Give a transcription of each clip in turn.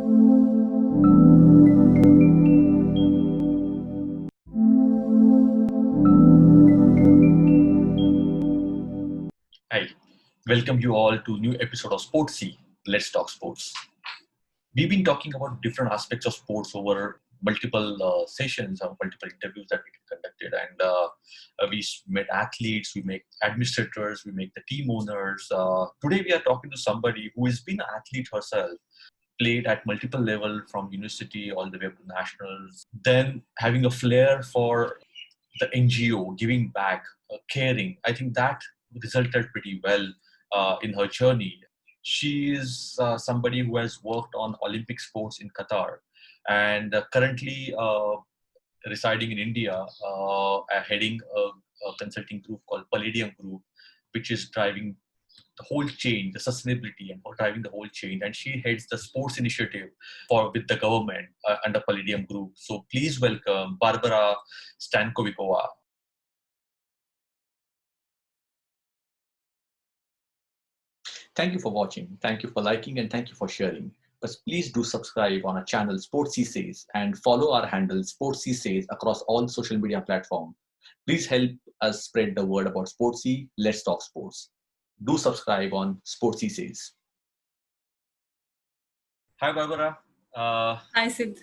Hi, welcome you all to a new episode of Sportsy, Let's Talk Sports. We've been talking about different aspects of sports over multiple sessions or multiple interviews that we conducted, and we met athletes, we make administrators, we make the team owners. Today we are talking to somebody who has been an athlete herself, played at multiple levels from university all the way up to nationals, then having a flair for the NGO, giving back, caring. I think that resulted pretty well in her journey. She is somebody who has worked on Olympic sports in Qatar and currently residing in India, heading a consulting group called Palladium Group, which is driving the whole change, the sustainability, and driving the whole change. And she heads the sports initiative with the government under Palladium Group. So please welcome Barbora Stankovicova. Thank you for watching, thank you for liking, and thank you for sharing. But please do subscribe on our channel Sportsy Says and follow our handle Sportsy Says across all social media platforms. Please help us spread the word about Sportsy. Let's talk sports. Do subscribe on Sportsy Says. Hi, Barbora. Hi, Sid.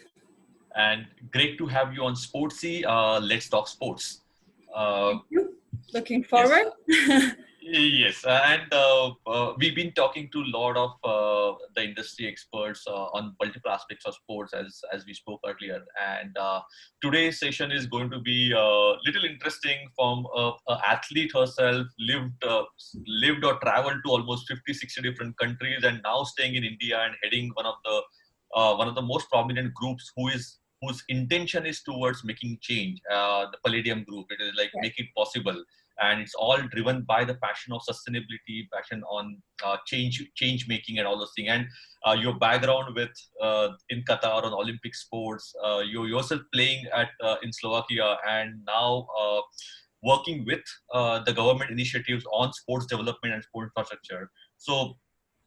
And great to have you on Sportsy. Let's talk sports. Thank you. Looking forward. Yes, and we've been talking to a lot of the industry experts on multiple aspects of sports, as we spoke earlier. And today's session is going to be a little interesting from an athlete herself, lived or traveled to almost 50, 60 different countries, and now staying in India and heading one of the most prominent groups whose intention is towards making change. The Palladium Group, it is like make it possible. And it's all driven by the passion of sustainability, passion on change making, and all those things. And your background with in Qatar on Olympic sports, you yourself playing at in Slovakia, and now working with the government initiatives on sports development and sport infrastructure. So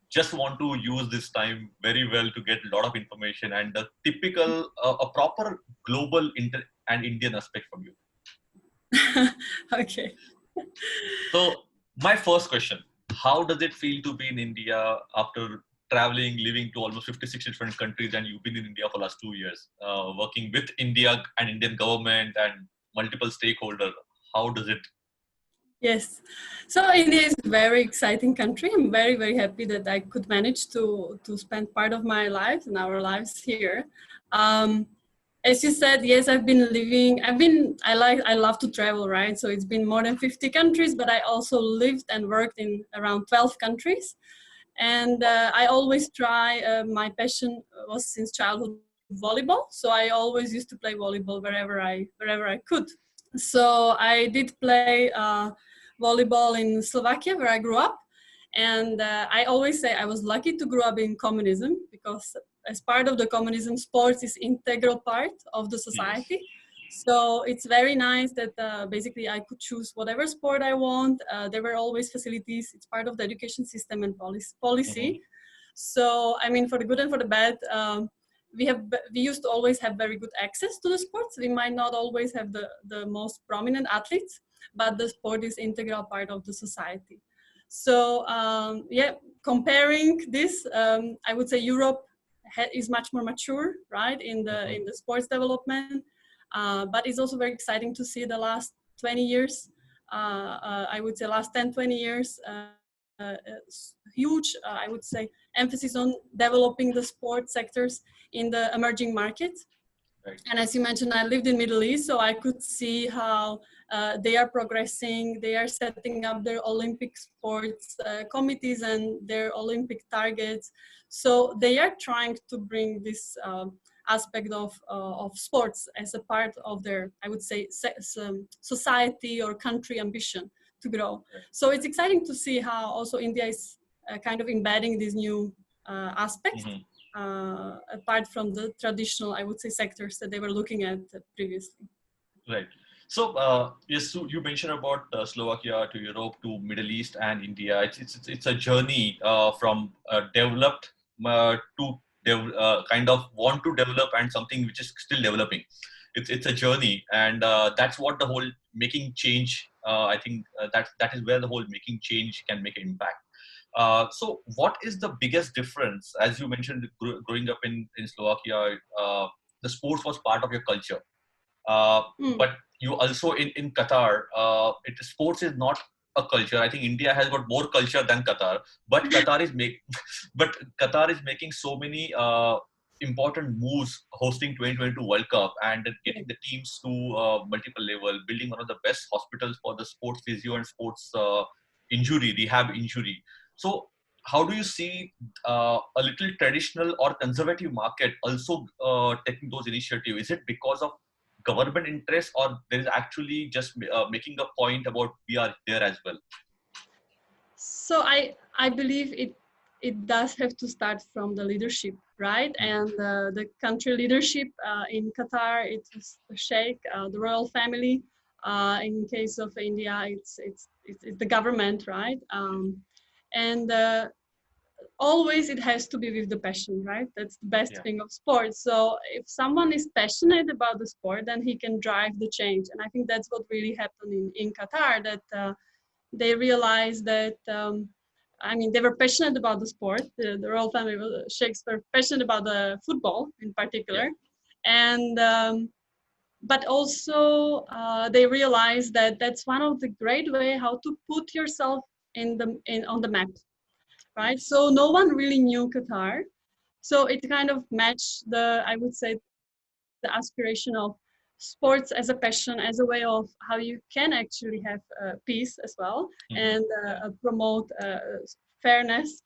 just want to use this time very well to get a lot of information and the typical, a proper global and Indian aspect from you. Okay. So my first question, how does it feel to be in India after traveling, living to almost 50, 60 different countries, and you've been in India for the last 2 years, working with India and Indian government and multiple stakeholders? How does it? Yes. So India is a very exciting country. I'm very, very happy that I could manage to spend part of my life and our lives here. As you said, yes, I love to travel, right? So it's been more than 50 countries, but I also lived and worked in around 12 countries. And I always try, my passion was since childhood volleyball. So I always used to play volleyball wherever I could. So I did play volleyball in Slovakia, where I grew up. And I always say I was lucky to grow up in communism, because as part of the communism, sports is integral part of the society. Yes. So it's very nice that basically I could choose whatever sport I want. There were always facilities. It's part of the education system and policy. Mm-hmm. So, I mean, for the good and for the bad, we used to always have very good access to the sports. We might not always have the most prominent athletes, but the sport is integral part of the society. So, comparing this, I would say Europe is much more mature, right, in the sports development, but it's also very exciting to see the last 20 years, I would say last 10, 20 years, huge, I would say, emphasis on developing the sport sectors in the emerging markets. Right. And as you mentioned, I lived in Middle East, so I could see how they are progressing. They are setting up their Olympic sports committees and their Olympic targets. So they are trying to bring this aspect of sports as a part of their, I would say, society or country ambition to grow. So it's exciting to see how also India is kind of embedding these new aspects. Mm-hmm. Apart from the traditional, I would say, sectors that they were looking at previously. Right. So, yes, so you mentioned about Slovakia to Europe to Middle East and India. It's a journey from developed to kind of want to develop and something which is still developing. It's a journey, and that's what the whole making change. I think that is where the whole making change can make an impact. So what is the biggest difference? As you mentioned, growing up in Slovakia, the sports was part of your culture. But you also in Qatar, sports is not a culture. I think India has got more culture than Qatar, but but Qatar is making so many important moves, hosting 2022 World Cup and getting the teams to multiple level, building one of the best hospitals for the sports physio and sports rehab injury. So how do you see a little traditional or conservative market also taking those initiatives? Is it because of government interest, or there is actually just making a point about we are there as well? So I believe it does have to start from the leadership, right? And the country leadership in Qatar, it's the Sheikh, the royal family. In case of India, it's the government, right? And always it has to be with the passion, right? That's the best thing of sports. So if someone is passionate about the sport, then he can drive the change. And I think that's what really happened in Qatar, that they realized that, they were passionate about the sport. The royal family, Sheikhs were passionate about the football in particular. And but also they realized that that's one of the great way how to put yourself on the map, right? So no one really knew Qatar. So it kind of matched I would say, the aspiration of sports as a passion, as a way of how you can actually have peace as well, and promote fairness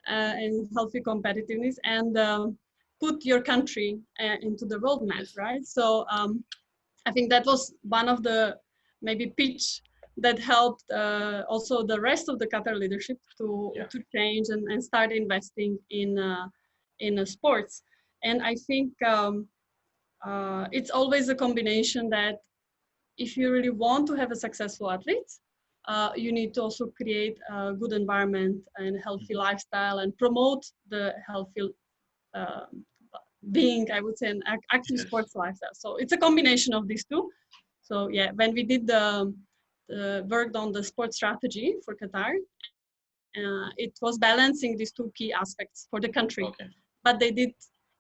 and healthy competitiveness, and put your country into the roadmap, right? So I think that was one of the maybe pitch that helped also the rest of the Qatar leadership to change and start investing in sports. And I think it's always a combination that if you really want to have a successful athlete, you need to also create a good environment and healthy lifestyle and promote the healthy being, I would say, an active sports lifestyle. So it's a combination of these two. So yeah, when we did the worked on the sports strategy for Qatar, it was balancing these two key aspects for the country. But they did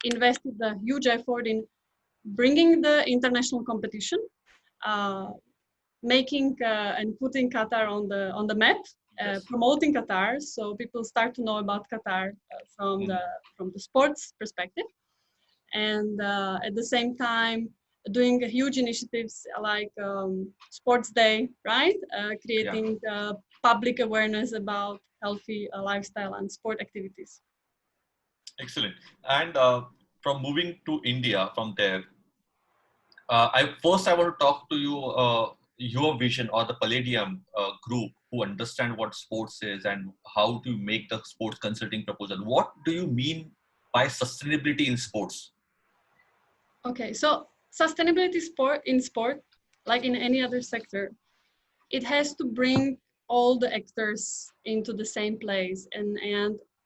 invested a huge effort in bringing the international competition, making and putting Qatar on the map, promoting Qatar, so people start to know about Qatar from the sports perspective, and at the same time doing huge initiatives like Sports Day, right? Creating public awareness about healthy lifestyle and sport activities. Excellent. And from moving to India, from there, I want to talk to you your vision, or the Palladium group, who understand what sports is and how to make the sports consulting proposal. What do you mean by sustainability in sports? Okay, so sustainability in sport, like in any other sector, it has to bring all the actors into the same place, and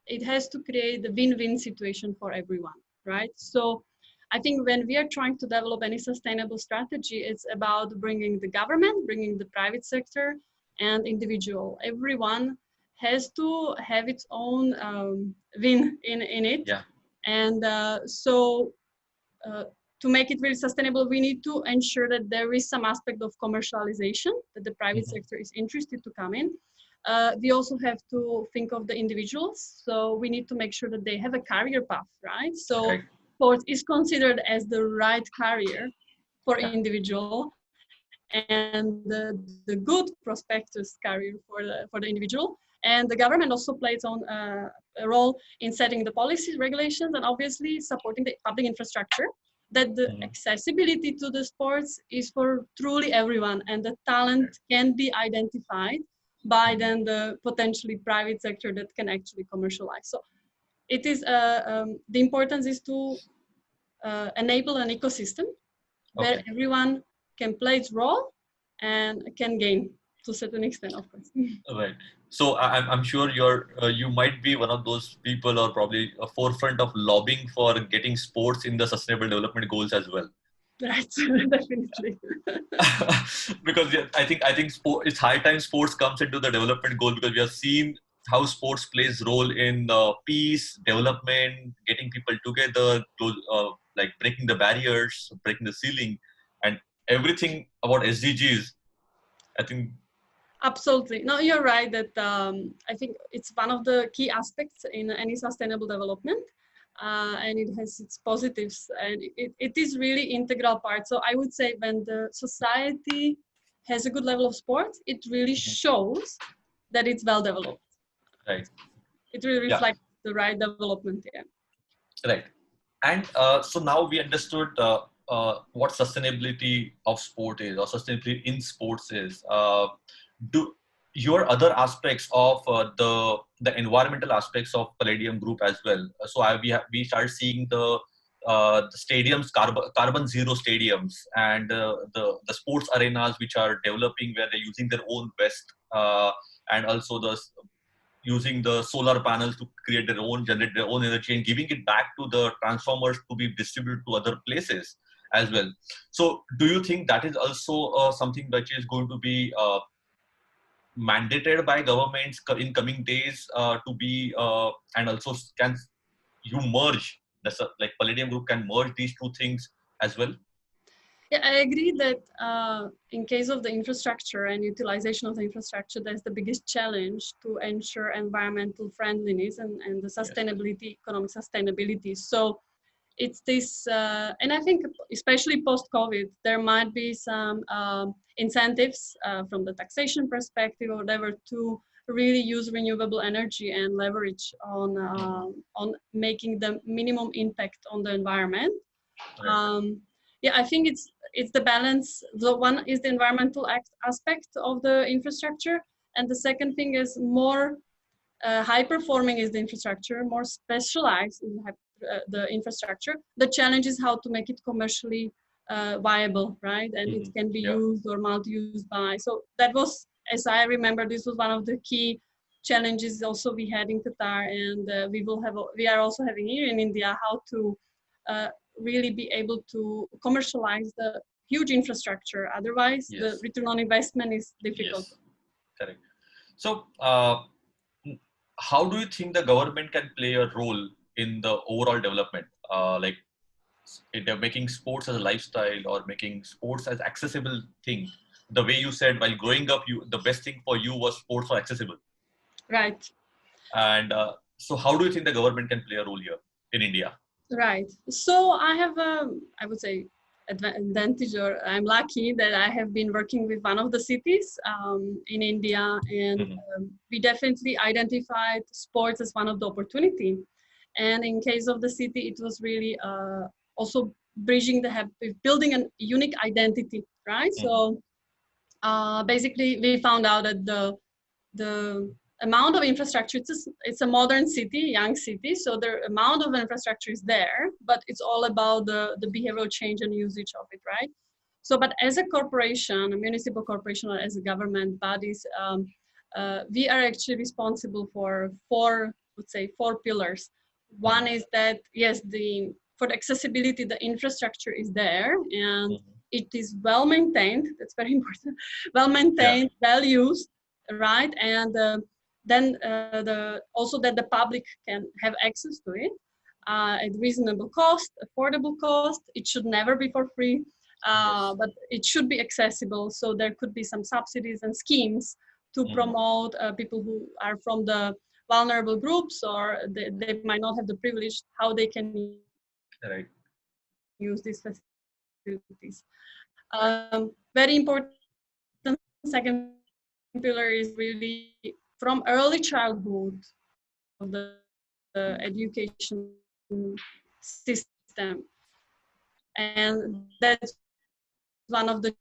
it has to create a win-win situation for everyone, right? So I think when we are trying to develop any sustainable strategy, it's about bringing the government, bringing the private sector, and individual. Everyone has to have its own win in it. Yeah. And to make it really sustainable, we need to ensure that there is some aspect of commercialization, that the private sector is interested to come in. We also have to think of the individuals. So we need to make sure that they have a career path, right? So sports is considered as the right career for individual, and the good prospectus career for the individual. And the government also plays on a role in setting the policies, regulations, and obviously supporting the public infrastructure, that the accessibility to the sports is for truly everyone, and the talent can be identified by then the potentially private sector that can actually commercialize. So it is the importance is to enable an ecosystem where everyone can play its role and can gain to a certain extent, of course. Right. So I'm sure you might be one of those people, or probably a forefront of lobbying for getting sports in the Sustainable Development Goals as well. Right, definitely. Because yeah, I think it's high time sports comes into the development goal, because we have seen how sports plays role in peace, development, getting people together, like breaking the barriers, breaking the ceiling, and everything about SDGs. I think Absolutely. No, you're right that I think it's one of the key aspects in any sustainable development. And it has its positives, and it is really integral part. So I would say when the society has a good level of sport, it really shows that it's well developed. right, It really yeah, reflects the right development here. right. And so now we understood what sustainability of sport is, or sustainability in sports is. Do your other aspects of the environmental aspects of Palladium Group as well? So we started seeing the stadiums, carbon zero stadiums, and the sports arenas which are developing, where they're using their own waste, and also using the solar panels to generate their own energy, and giving it back to the transformers to be distributed to other places as well. So do you think that is also something which is going to be mandated by governments in coming days, to be and also can you merge like Palladium Group can merge these two things as well? Yeah, I agree that in case of the infrastructure and utilization of the infrastructure, that's the biggest challenge to ensure environmental friendliness and the sustainability, economic sustainability. So it's this, and I think especially post-COVID, there might be some incentives from the taxation perspective or whatever to really use renewable energy and leverage on making the minimum impact on the environment. Right. Yeah, I think it's the balance. The one is the environmental aspect of the infrastructure, and the second thing is more high performing is the infrastructure, more specialized is the infrastructure. The challenge is how to make it commercially viable, right? And it can be Yeah. used or multi-use by. So that was, as I remember, this was one of the key challenges also we had in Qatar, and we are also having here in India, how to really be able to commercialize the huge infrastructure. Otherwise, the Yes. return on investment is difficult. Yes. Correct. So how do you think the government can play a role in the overall development? Like they're making sports as a lifestyle, or making sports as accessible thing. The way you said, while growing up, the best thing for you was sports were accessible. Right. And so how do you think the government can play a role here in India? Right. So I have I would say, advantage, or I'm lucky that I have been working with one of the cities in India, and we definitely identified sports as one of the opportunity. And in case of the city, it was really also bridging building a unique identity, right? So basically, we found out that the amount of infrastructure, it's a modern city, young city, so the amount of infrastructure is there, but it's all about the behavioral change and usage of it, right? So, but as a corporation, a municipal corporation, or as a government bodies, we are actually responsible for four pillars. One is that, yes, for the accessibility, the infrastructure is there, and it is well maintained. That's very important. Well maintained, well used, right? And then also that the public can have access to it at reasonable cost, affordable cost. It should never be for free, but it should be accessible. So there could be some subsidies and schemes to promote people who are from the vulnerable groups, or they might not have the privilege, how they can use these facilities. Very important second pillar is really from early childhood the education system, and that's one of the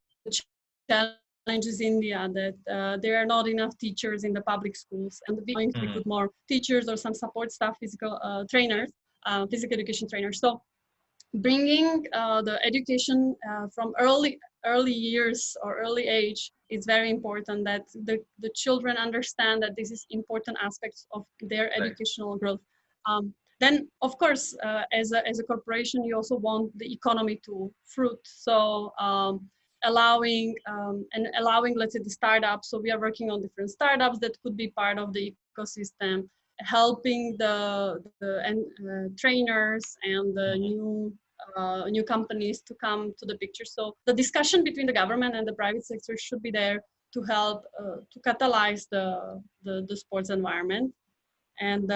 challenges in India, that there are not enough teachers in the public schools, and we are going to recruit more teachers or some support staff, physical trainers, physical education trainers. So bringing the education from early years or early age, it's very important that the children understand that this is important aspects of their educational growth. Then, of course, as a corporation, you also want the economy to fruit. So allowing, let's say, the startups. So we are working on different startups that could be part of the ecosystem, helping the trainers and the new companies to come to the picture. So the discussion between the government and the private sector should be there to help to catalyze the sports environment, and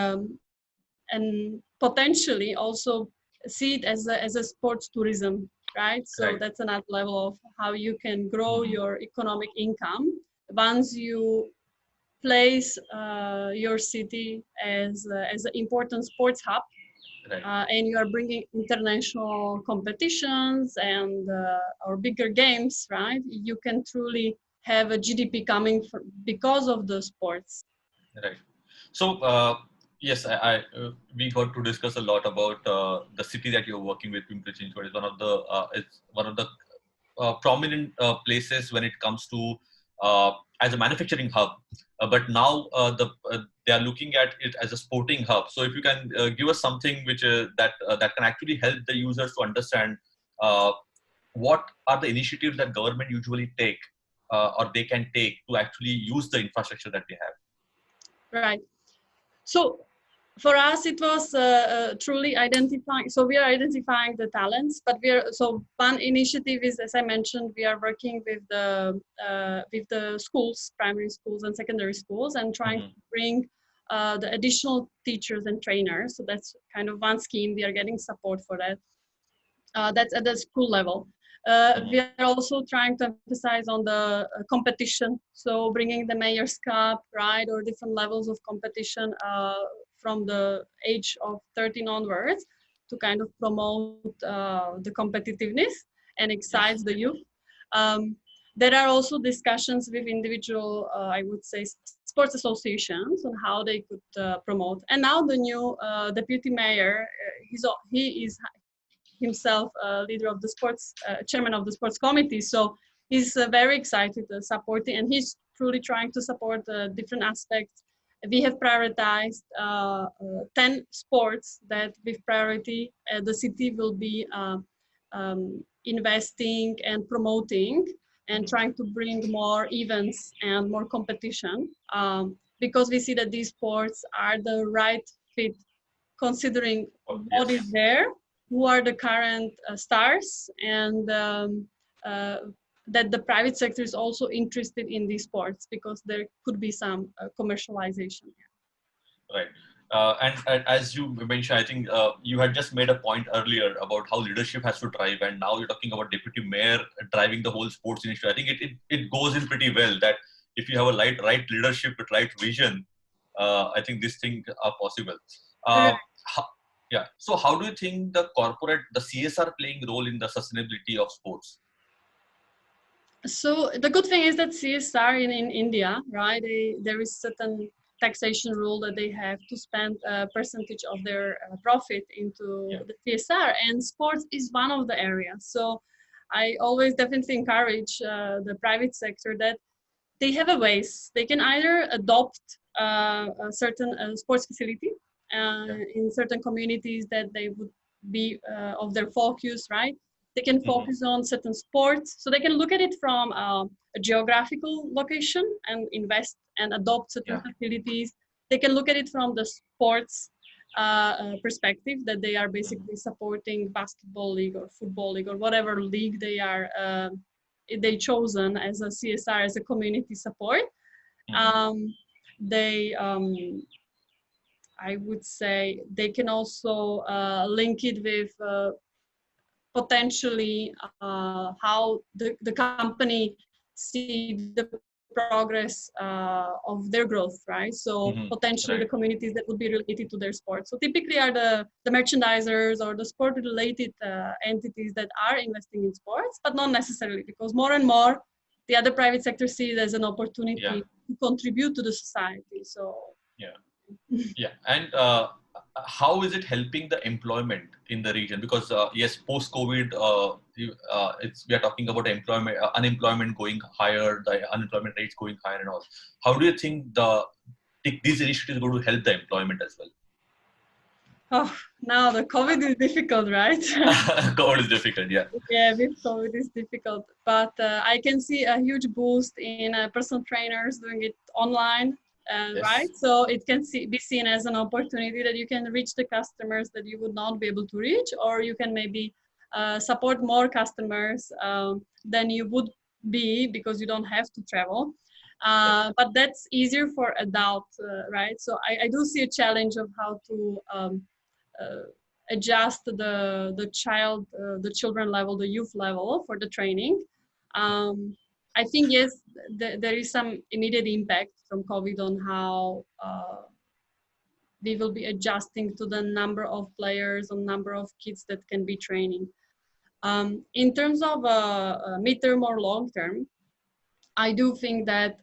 potentially also see it as a sports tourism, right? So that's another level of how you can grow your economic income once you place your city as an important sports hub, and you are bringing international competitions and or bigger games, right? You can truly have a GDP coming because of the sports. Right. So yes, we got to discuss a lot about the city that you're working with. Pimpri Chinchwad is one of the prominent places when it comes to as a manufacturing hub. But now they are looking at it as a sporting hub. So if you can give us something which that can actually help the users to understand what are the initiatives that government usually take or they can take to actually use the infrastructure that they have. Right. So for us, it was truly identifying. So we are identifying the talents, but so one initiative is, as I mentioned, we are working with the schools, primary schools and secondary schools, and trying to bring the additional teachers and trainers. So that's kind of one scheme. We are getting support for that. That's at the school level. We are also trying to emphasize on the competition. So bringing the Mayor's Cup, right, or different levels of competition from the age of 13 onwards to kind of promote the competitiveness and excites the youth. There are also discussions with individual, I would say, sports associations on how they could promote. And now the new deputy mayor, he is himself leader of the sports, chairman of the sports committee. So he's very excited supporting, and he's truly trying to support different aspects. We have prioritized 10 sports that with priority the city will be investing and promoting and trying to bring more events and more competition, because we see that these sports are the right fit considering what is there, who are the current stars, and that the private sector is also interested in these sports because there could be some commercialization. Right. And as you mentioned, I think you had just made a point earlier about how leadership has to drive, and now you're talking about deputy mayor driving the whole sports initiative. I think it goes in pretty well that if you have a right leadership with right vision, I think these things are possible. Yeah. So how do you think the CSR playing role in the sustainability of sports? So the good thing is that CSR in India, right? There is certain taxation rule that they have to spend a percentage of their profit into the CSR, and sports is one of the areas. So I always definitely encourage the private sector that they have a ways. They can either adopt a certain sports facility in certain communities that they would be of their focus, right? They can focus on certain sports. So they can look at it from a geographical location and invest and adopt certain facilities. They can look at it from the sports perspective, that they are basically supporting basketball league or football league or whatever league they chosen as a CSR, as a community support. I would say they can also link it with potentially how the company see the progress of their growth, right? So potentially the communities that would be related to their sport. So typically are the merchandisers or the sport related entities that are investing in sports, but not necessarily, because more and more the other private sector sees it as an opportunity to contribute to the society. So yeah, and how is it helping the employment in the region? Because yes, post-COVID, we are talking about unemployment going higher, the unemployment rates going higher, and all. How do you think these initiatives are going to help the employment as well? Oh, now the COVID is difficult, right? COVID is difficult, yeah. Yeah, with COVID is difficult, but I can see a huge boost in personal trainers doing it online, Yes. right? So it can be seen as an opportunity that you can reach the customers that you would not be able to reach, or you can maybe support more customers than you would be because you don't have to travel. But that's easier for adults, right? So I do see a challenge of how to adjust the children level, the youth level for the training. I think yes, there is some immediate impact from COVID on how we will be adjusting to the number of players and number of kids that can be training. In terms of midterm or long term, I do think that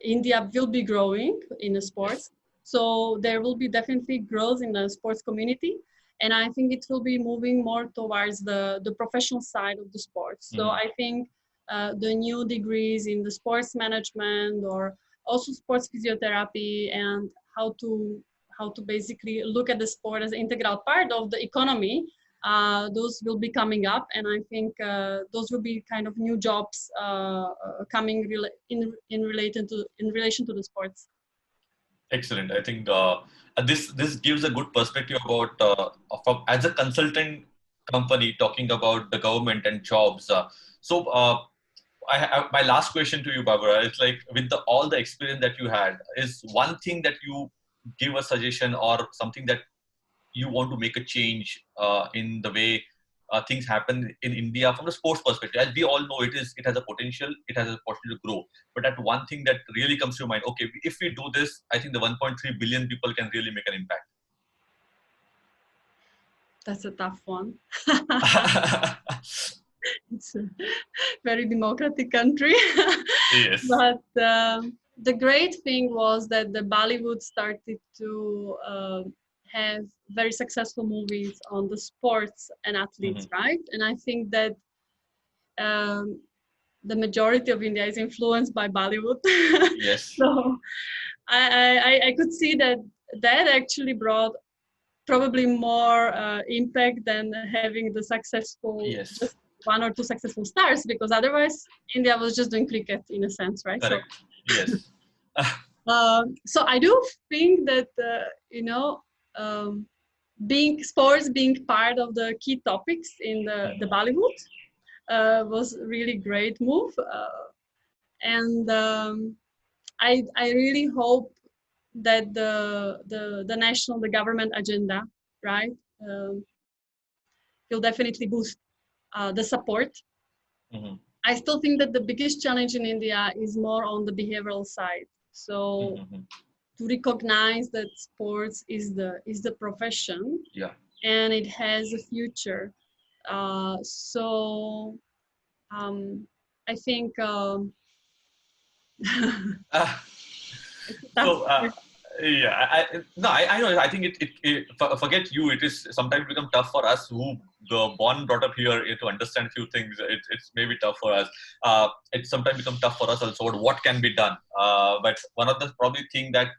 India will be growing in the sports. So there will be definitely growth in the sports community. And I think it will be moving more towards the professional side of the sports. So I think the new degrees in the sports management or also sports physiotherapy and how to basically look at the sport as an integral part of the economy, those will be coming up, and I think those will be kind of new jobs coming in relation to the sports. Excellent. I think this gives a good perspective about as a consultant company talking about the government and jobs. My last question to you, Barbora, is like with all the experience that you had, is one thing that you give a suggestion or something that you want to make a change in the way things happen in India from the sports perspective? As we all know, it has a potential to grow. But that one thing that really comes to your mind, okay, if we do this, I think the 1.3 billion people can really make an impact. That's a tough one. It's a very democratic country. Yes. But the great thing was that the Bollywood started to have very successful movies on the sports and athletes, right? And I think that the majority of India is influenced by Bollywood. Yes. So I could see that actually brought probably more impact than having the successful, just one or two successful stars, because otherwise India was just doing cricket in a sense, right? Correct. So, yes. So I do think that sports being part of the key topics in the Bollywood was really great move, and I really hope that the government agenda, right, will definitely boost the support. I still think that the biggest challenge in India is more on the behavioral side. So to recognize that sports is the profession, and it has a future. So I think. I know. I think forget you. It is sometimes become tough for us who born brought up here to understand a few things. It's maybe tough for us. It sometimes become tough for us also. What can be done? But one of the probably thing that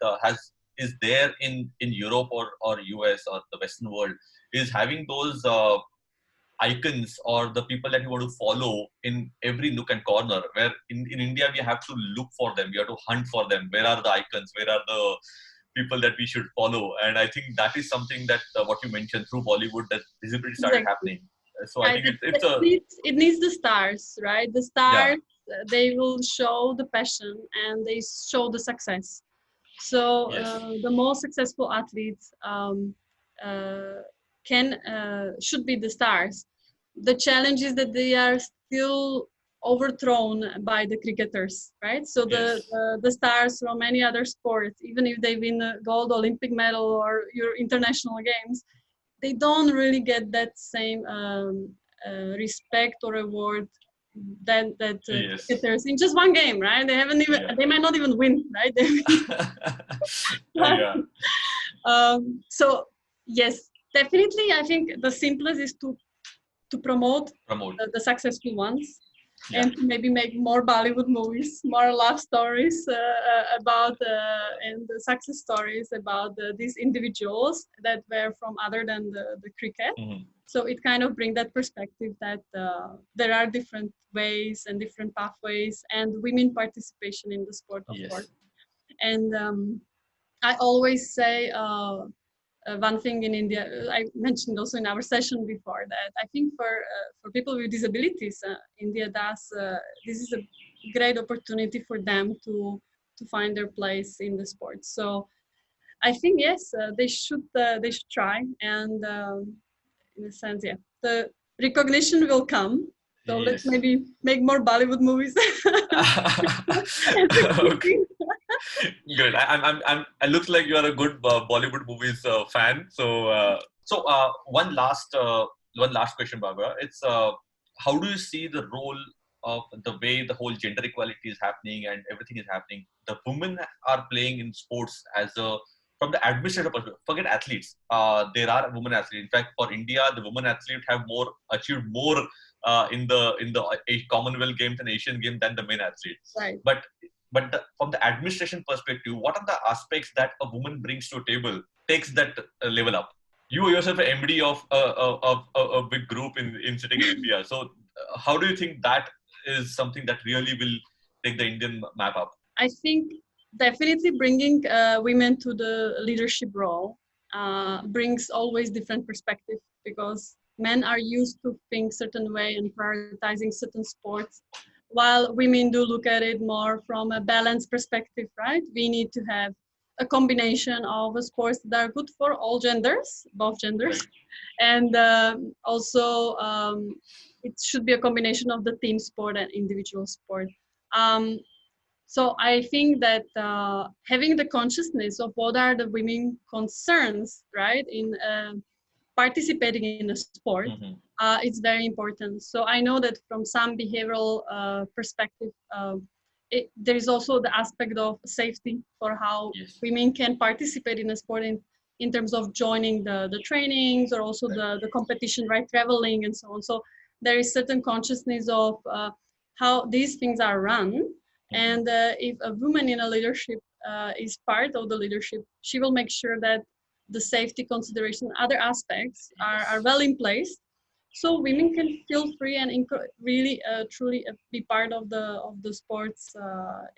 is there in Europe or US or the Western world is having those icons or the people that you want to follow in every nook and corner, where in India we have to look for them, we have to hunt for them. Where are the icons? Where are the people that we should follow? And I think that is something that what you mentioned through Bollywood, that visibility started happening. So I think it needs the stars, right? The stars, they will show the passion and they show the success. So the most successful athletes should be the stars. The challenge is that they are still overthrown by the cricketers, right? So the stars from any other sport, even if they win a gold Olympic medal or your international games, they don't really get that same respect or award that cricketers in just one game, right? They haven't even they might not even win, right? So yes, definitely. I think the simplest is to promote Promote. the successful ones, Yeah. and to maybe make more Bollywood movies, more love stories about and the success stories about these individuals that were from other than the cricket. Mhm. So it kind of brings that perspective that there are different ways and different pathways, and women participation in the sport, of Yes. course. And I always say one thing in India, I mentioned also in our session before, that I think for people with disabilities, India does this is a great opportunity for them to find their place in the sport. So I think yes, they should try, and in a sense, yeah, the recognition will come. So let's Yes. maybe make more Bollywood movies. As a Okay. quick Good. It looks like you are a good Bollywood movies fan. One last question, Barbara. It's how do you see the role of the way the whole gender equality is happening and everything is happening? The women are playing in sports as a from the administrative perspective. Forget athletes. There are women athletes. In fact, for India, the women athletes have achieved more in the Commonwealth Games and Asian Games than the men athletes. Right. But from the administration perspective, what are the aspects that a woman brings to a table takes that level up? You yourself are MD of a big group in sitting in India. So how do you think that is something that really will take the Indian map up? I think definitely bringing women to the leadership role brings always different perspective, because men are used to think certain way and prioritizing certain sports, while women do look at it more from a balanced perspective, right? We need to have a combination of sports that are good for all genders, both genders, Right. and also it should be a combination of the team sport and individual sport. Um, so I think that having the consciousness of what are the women concerns, right, in participating in a sport, Mm-hmm. it's very important. So I know that from some behavioral perspective, there is also the aspect of safety for how Yes. women can participate in a sport in terms of joining the trainings, or also the competition, right, traveling and so on. So there is certain consciousness of how these things are run. Mm-hmm. And if a woman in a leadership is part of the leadership, she will make sure that the safety consideration, other aspects are well in place, so women can feel free and really truly be part of the sports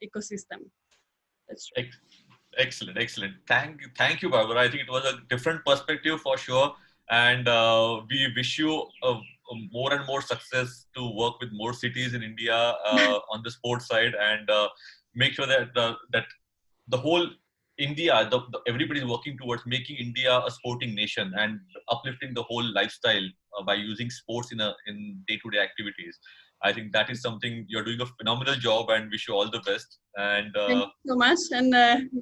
ecosystem. That's true. Excellent. Thank you, Barbara. I think it was a different perspective for sure, and we wish you more and more success to work with more cities in India on the sports side, and make sure that the whole India, everybody is working towards making India a sporting nation and uplifting the whole lifestyle by using sports in day-to-day activities. I think that is something you're doing a phenomenal job, and wish you all the best. And Thank you so much, and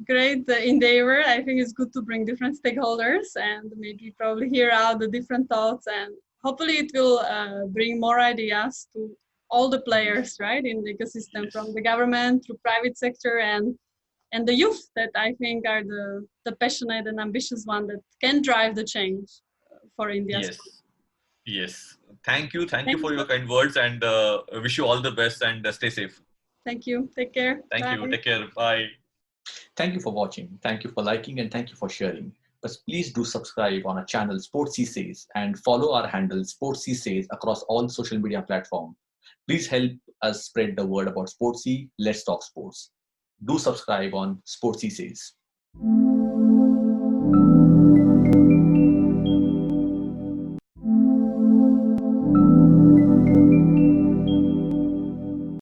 great endeavor. I think it's good to bring different stakeholders and maybe probably hear out the different thoughts, and hopefully it will bring more ideas to all the players, right, in the ecosystem, yes. from the government through private sector and the youth, that I think are the passionate and ambitious one that can drive the change for India. Yes. Thank you Thank for you. your kind words, and wish you all the best, and stay safe. Thank you. Take care. Thank Bye. you. Take care. Bye. Thank you for watching. Thank you for liking, and thank you for sharing. But please do subscribe on our channel Sportsy Says, and follow our handle Sportsy Says across all social media platforms. Please help us spread the word about Sportsy. Let's talk sports. Do subscribe on Sportsy Says.